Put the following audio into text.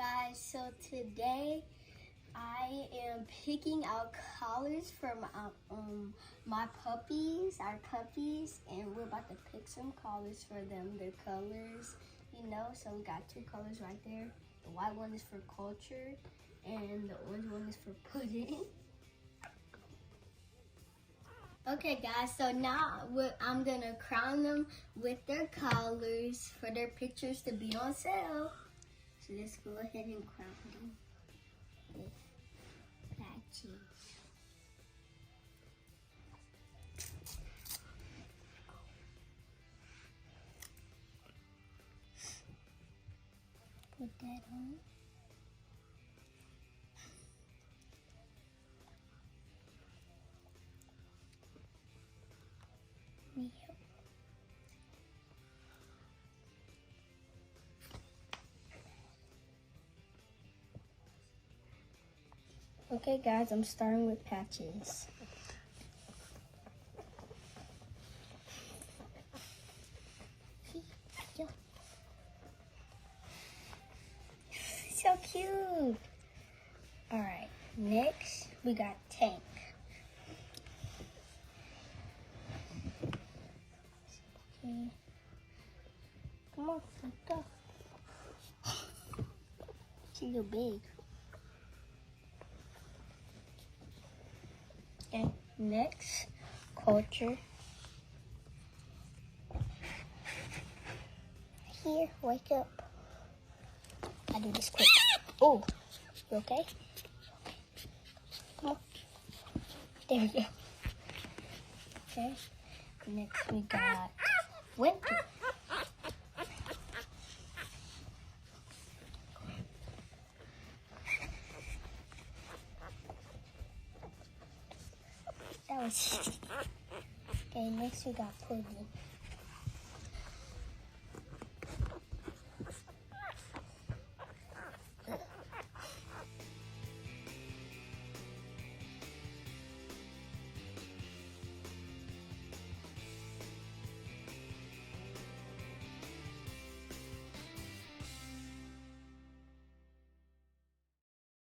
guys, so today I am picking out colors for my puppies, our puppies, and we're about to pick some colors for them, their colors, you know. So we got two colors right there. The white one is for culture and the orange one is for pudding. Okay guys, so now I'm gonna crown them with their collars for their pictures to be on sale. So let's go ahead and crown them with patches. Put that on. Yep. Okay guys, I'm starting with patches. So cute. Alright, next we got Tank. Okay. Come on, let's go. She's so big. Okay, next, culture. Here, wake up. I'll do this quick. Oh, you okay? Come on. There we go. Okay, next we got winter. That was okay, next we got pudding.